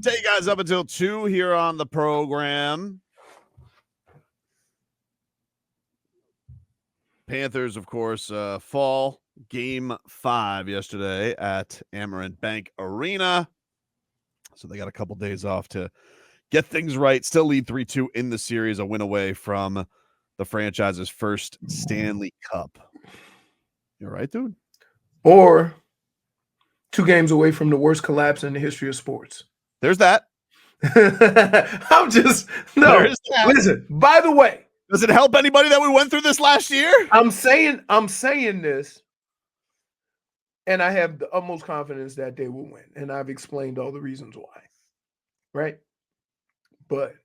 Take you guys up until 2 here on the program. Panthers, of course, fall game 5 yesterday at Amerant Bank Arena. So they got a couple days off to get things right. Still lead 3-2 in the series, a win away from the franchise's first Stanley Cup. You're right, dude? Or 2 games away from the worst collapse in the history of sports. There's that. I'm just listen, by the way. Does it help anybody that we went through this last year? I'm saying this, and I have the utmost confidence that they will win. And I've explained all the reasons why. Right? But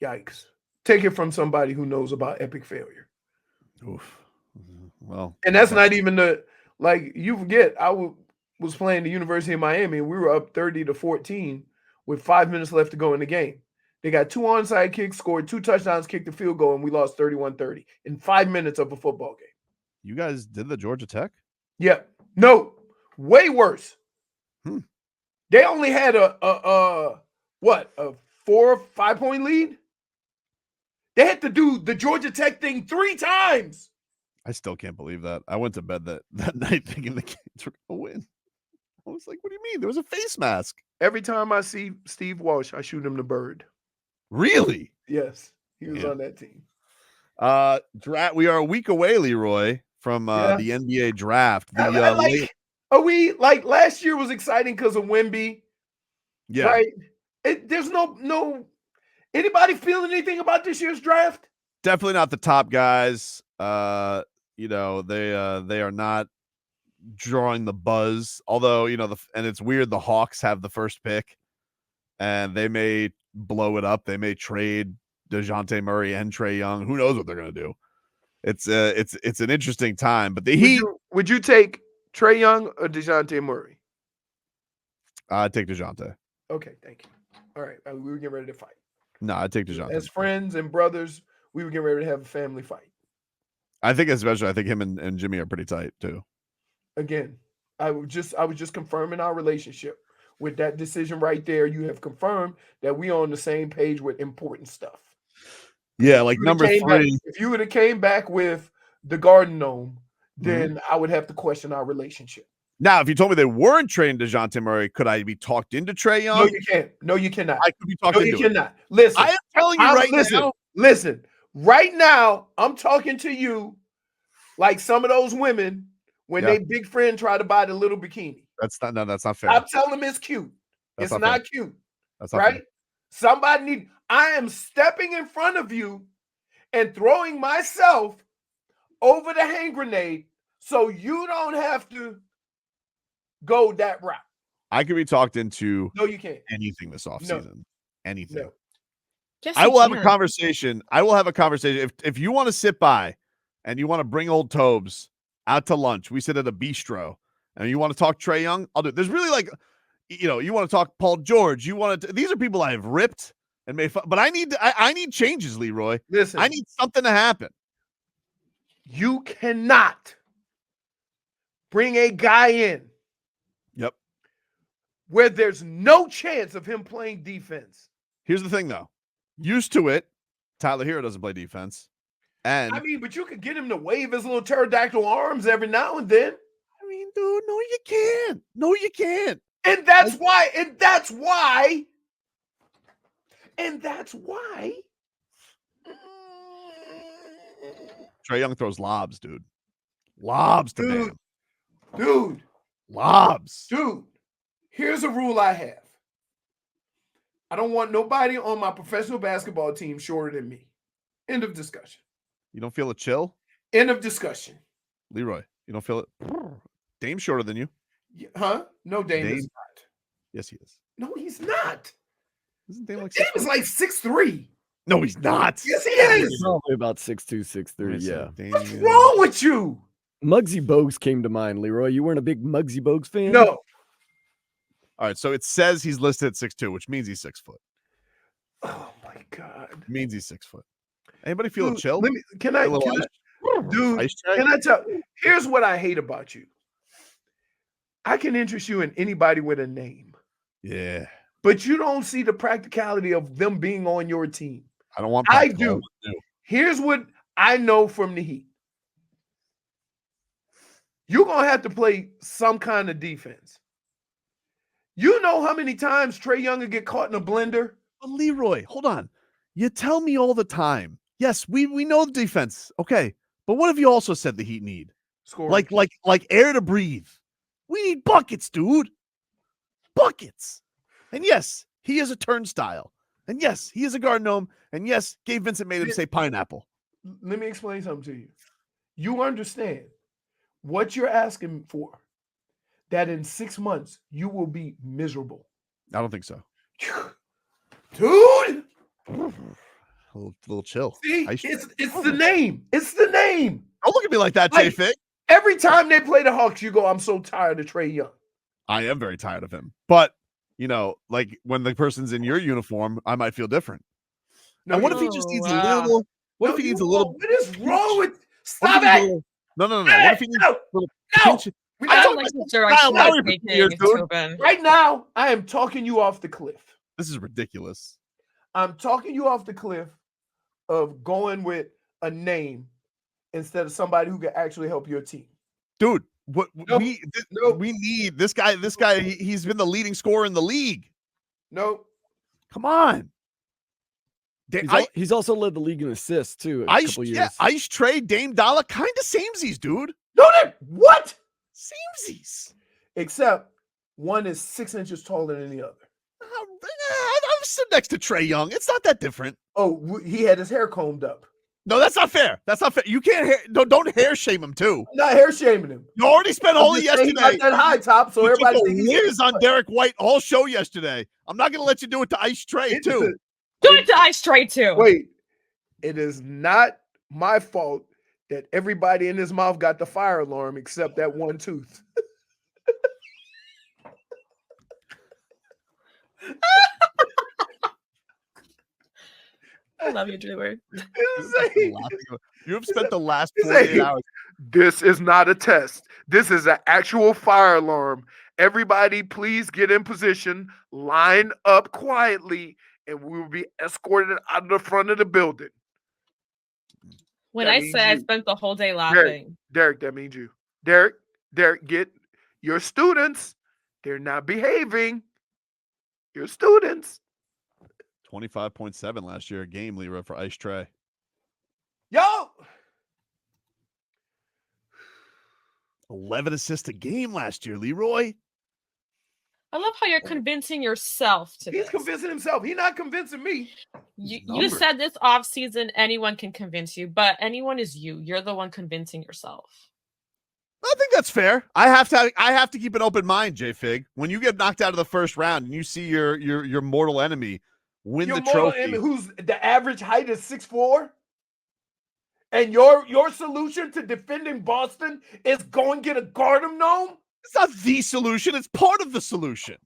yikes. Take it from somebody who knows about epic failure. Oof. Well, and that's not even you forget, I was playing the University of Miami, and we were up 30-14 with 5 minutes left to go in the game. They got 2 onside kicks, scored 2 touchdowns, kicked the field goal, and we lost 31-30 in 5 minutes of a football game. You guys did the Georgia Tech? Yeah. No, way worse. They only had a 4 or 5 point lead? They had to do the Georgia Tech thing 3 times. I still can't believe that. I went to bed that night thinking the Canes were going to win. I was like, what do you mean? There was a face mask. Every time I see Steve Walsh, I shoot him the bird. Really? Yes. He was on that team. We are a week away, Leroy, from the NBA draft. Are we last year was exciting because of Wemby? Yeah. Right? There's no anybody feeling anything about this year's draft? Definitely not the top guys. They are not drawing the buzz. Although, and it's weird, the Hawks have the first pick and they may blow it up. They may trade DeJounte Murray and Trae Young. Who knows what they're going to do? It's an interesting time, but the Heat. Would you take Trae Young or DeJounte Murray? I'd take DeJounte. Okay, thank you. All right, we were getting ready to fight. No, I'd take DeJounte. As friends and brothers, we were getting ready to have a family fight. I think him and Jimmy are pretty tight too. Again, I was just confirming our relationship with that decision right there. You have confirmed that we are on the same page with important stuff. Yeah, like number 3. If you would have came back with the Garden Gnome, then I would have to question our relationship. Now, if you told me they weren't trading DeJounte Murray, could I be talked into Trae Young? No, you can't. No, you cannot. I could be talked into it. No, you cannot. Listen, I am telling you now. Listen, right now, I'm talking to you like some of those women when they big friend try to buy the little bikini. That's not fair. I'm telling them it's cute. It's not cute. That's not right? Fair. I am stepping in front of you and throwing myself over the hand grenade so you don't have to go that route. I could be talked into you can't. Anything this offseason. Anything. No. Yes, I will have a conversation. If you want to sit by and you want to bring old Tobes out to lunch, we sit at a bistro, and you want to talk Trae Young, I'll do it. There's really you want to talk Paul George. These are people I have ripped and made fun, but I need changes, Leroy. Listen, I need something to happen. You cannot bring a guy in. Yep. Where there's no chance of him playing defense. Here's the thing, though. Used to it, Tyler Hero doesn't play defense. And but you could get him to wave his little pterodactyl arms every now and then. Dude, no, you can't. No, you can't. And that's why. Trae Young throws lobs, dude. Lobs to man. Dude. Lobs. Dude, here's a rule I have. I don't want nobody on my professional basketball team shorter than me. End of discussion. You don't feel a chill? End of discussion. Leroy, you don't feel it? Dame's shorter than you. Huh? No, Dame is not. Yes, he is. No, he's not. Isn't Dame like 6'4"? Dame is like 6'3". No, he's not. Yes, he is. He's probably about 6'2", 6'3", yeah. What's wrong with you? Muggsy Bogues came to mind, Leroy. You weren't a big Muggsy Bogues fan? No. All right, so it says he's listed at 6'2", which means he's 6 foot. Oh, my God. It means he's 6 foot. Anybody feel a chill? Can I tell? Here's what I hate about you. I can interest you in anybody with a name. Yeah. But you don't see the practicality of them being on your team. I don't want I practical. do. Here's what I know from the Heat. You're going to have to play some kind of defense. You know how many times Trae Young will get caught in a blender? But Leroy, hold on. You tell me all the time. Yes, we know the defense. Okay. But what have you also said the Heat need? Scoring. Like air to breathe. We need buckets, dude. Buckets. And yes, he is a turnstile. And yes, he is a garden gnome. And yes, Gabe Vincent made him say pineapple. Let me explain something to you. You understand what you're asking for, that in 6 months you will be miserable. I don't think so. Dude! A little chill. See, it's the name. It's the name. Don't look at me like that, Like, J-Fig. Every time they play the Hawks, you go, I'm so tired of Trae Young. I am very tired of him. But, like when the person's in your uniform, I might feel different. No, and what if he just needs a little? What if he needs a little? What is wrong with? Stop it! No. What if he needs a little pinch? I don't like the direction you're taking, Tobin. Right now, I am talking you off the cliff. This is ridiculous. I'm talking you off the cliff of going with a name instead of somebody who can actually help your team. Dude, we need this guy. This guy, he's been the leading scorer in the league. Nope. Come on. He's also led the league in assists too. Couple years. Yeah, Ice Trae, Dame Dollar, kind of samesies, dude. No, what? Samesies. Except one is 6 inches taller than the other. I'm sitting next to Trae Young. It's not that different. Oh, he had his hair combed up. No, that's not fair. That's not fair. You can't don't hair shame him too. I'm not hair shaming him. You already spent all yesterday. Got that high top, so everybody thinks he's on Derek White all show yesterday. I'm not going to let you do it to Ice Trae too. Do it to Ice Trae too. Wait, it is not my fault that everybody in his mouth got the fire alarm except that one tooth. I love you, Drew. You have spent the last 48 hours. This is not a test. This is an actual fire alarm. Everybody, please get in position, line up quietly, and we will be escorted out of the front of the building. When I say I spent the whole day laughing. Derek, that means you. Derek, get your students. They're not behaving. Your students. 25.7 last year a game, Leroy, for Ice Trae. Yo! 11 assists a game last year, Leroy. I love how you're convincing yourself to He's convincing himself. He's not convincing me. You said this offseason, anyone can convince you, but anyone is you. You're the one convincing yourself. I think that's fair. I have to keep an open mind, J-Fig. When you get knocked out of the first round and you see your mortal enemy win the trophy. Who's the average height is 6'4", and your solution to defending Boston is go and get a Garden Gnome? It's not the solution. It's part of the solution.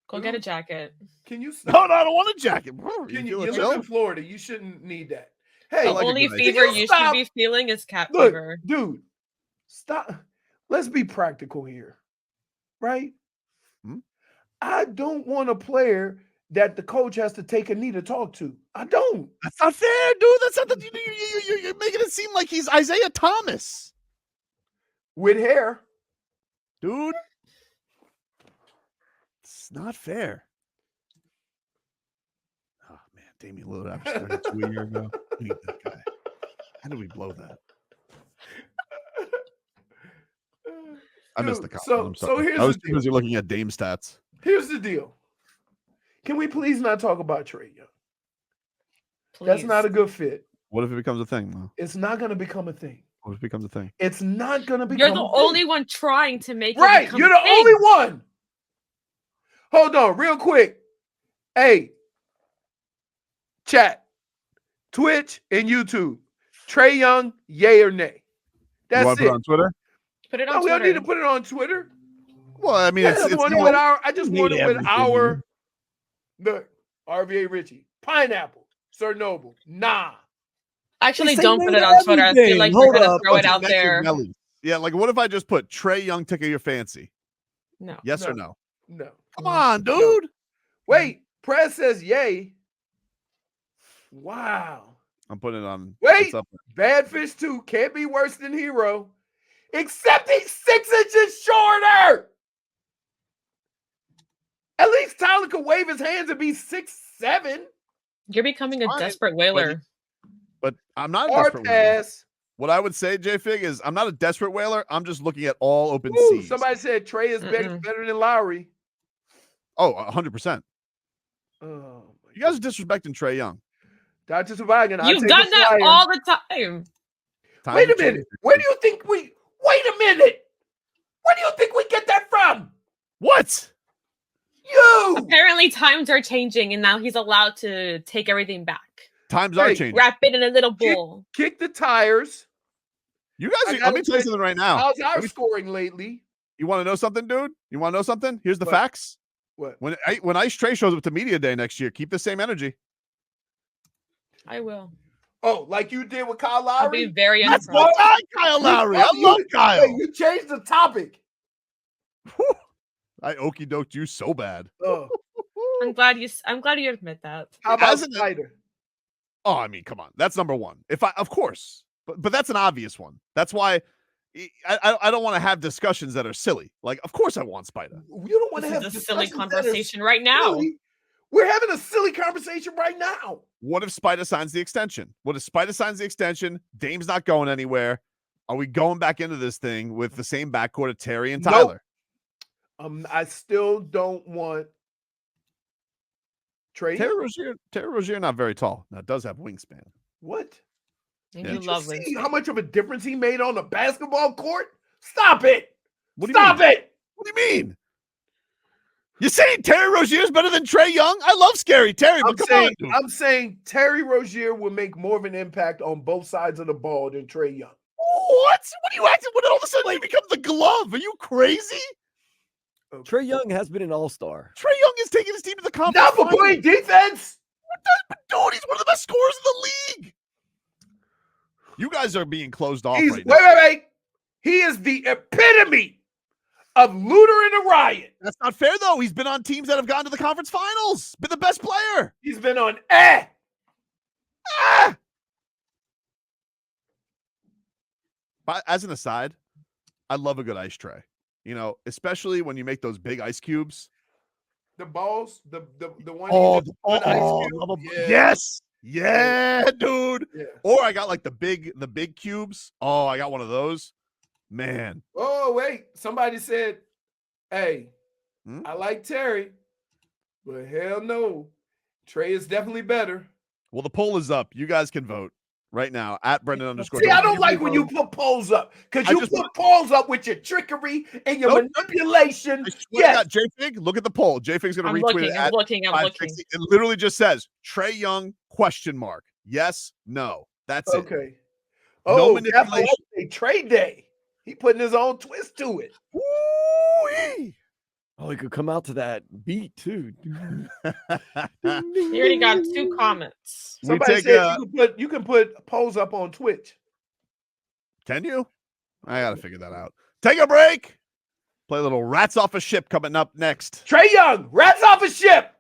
Go get a jacket. Can you stop? No, I don't want a jacket. You live in Florida. You shouldn't need that. Hey, the only fever you should be feeling is cat fever. Dude, stop. Let's be practical here, right? I don't want a player that the coach has to take a knee to talk to. I don't. That's not fair, dude. That's not you're making it seem like he's Isaiah Thomas. With hair. Dude. It's not fair. Oh, man. Damian Lillard after 32 a year ago. We need that guy. How did we blow that? I missed the comment. So here's I was the too busy looking at Dame stats. Here's the deal. Can we please not talk about Trae Young? Please. That's not a good fit. What if it becomes a thing, though? It's not going to become a thing. What if it becomes a thing? It's not going to become You're the only one trying to make it right. become You're the only one. Hold on, real quick. Hey, chat, Twitch and YouTube. Trae Young, yay or nay? That's you want to put it on Twitter? Put it on Twitter. We don't need to put it on Twitter. Well, I mean, I just want it with our look, RVA Richie, Pineapple, Sir Noble. Nah. Actually, say don't no put it to on Twitter. I feel everything. like Hold you're gonna up. throw it Bunch of out necks and there. bellies. Yeah, like what if I just put Trae Young tickle your fancy? No. Yes or No. no? No. Come on, dude. Wait, Prez says yay. Wow. I'm putting it on. Wait, It's up. Bad Fish 2 can't be worse than Hero, except he's 6 inches shorter. At least Tyler could wave his hands and be 6'7". You're becoming a fine, desperate whaler. But I'm not a Or desperate whaler. pass. What I would say, J-Fig, is I'm not a desperate whaler. I'm just looking at all open Ooh, seas. somebody said Trae is better than Lowry. Oh, 100%. Oh, You guys are disrespecting Trae Young. Dr. Sabagan, I'll You've take done a that flyer. all the time. Times Wait are a minute. changing. Where do you think we? Wait a minute. Where do you think we get that from? What? You. Apparently, times are changing, and now he's allowed to take everything back. Times are Hey, changing. Wrap it in a little bowl. Kick the tires. You guys, let me tell you something right now. How's our scoring lately? You want to know something, dude? You want to know something? Here's the What? facts. What? When Ice Trae shows up to Media Day next year, keep the same energy. I will. Oh, like you did with Kyle I'll be Lowry? very That's impressed. my guy, Kyle Lowry. I love Kyle. Wait, you changed the topic. I okey doked you so bad. Oh, I'm glad you admit that. how about Hasn't it- Spider? Oh, I mean, come on. That's number one. Of course, but that's an obvious one. That's why I don't want to have discussions that are silly. Like, of course I want Spider. You don't want to This have is a silly discussions that are conversation right now. silly. We're having a silly conversation right now. What if Spider signs the extension? What if Spider signs the extension? Dame's not going anywhere. Are we going back into this thing with the same backcourt of Terry and Tyler? I still don't want Trae. Terry Rozier, not very tall. Now, does have wingspan. What? And Yeah. you Did love you see Winston. how much of a difference he made on the basketball court? Stop it! What do you Stop mean? it! What do you mean? You saying Terry Rozier's better than Trae Young? I love Scary Terry, but come on, dude. I'm saying Terry Rozier will make more of an impact on both sides of the ball than Trae Young. What? What are you acting? When all of a sudden you become the glove? Are you crazy? Okay. Trae Young has been an all-star. Trae Young is taking his team to the conference Not for finals. playing defense. Dude, he's one of the best scorers in the league. You guys are being closed off right now. Wait. He is the epitome of looter and a riot. That's not fair, though. He's been on teams that have gone to the conference finals. Been the best player. He's been on But as an aside, I love a good ice tray. You know, especially when you make those big ice cubes. the balls, the one. Yes. Yeah, dude. Yeah. Or I got like the big cubes. Oh, I got one of those. Man. Oh, wait. Somebody said, hey, Hmm? I like Terry, but hell no. Trae is definitely better. Well, the poll is up. You guys can vote right now at Brendan _ See, I don't like when you put polls up because you put polls up with your trickery and your manipulation. I swear to God, J-Fig, look at the poll. J-Fig's going to retweet it I'm at looking. 560. It literally just says Trae Young ? Yes, no. That's it. Okay. No Oh, manipulation. Trade day. He putting his own twist to it. Woo-wee. Oh, he could come out to that beat too. He already got 2 comments. We Somebody take said you can put polls up on Twitch. Can you? I got to figure that out. Take a break. Play a little Rats Off a Ship coming up next. Trae Young, rats off a ship.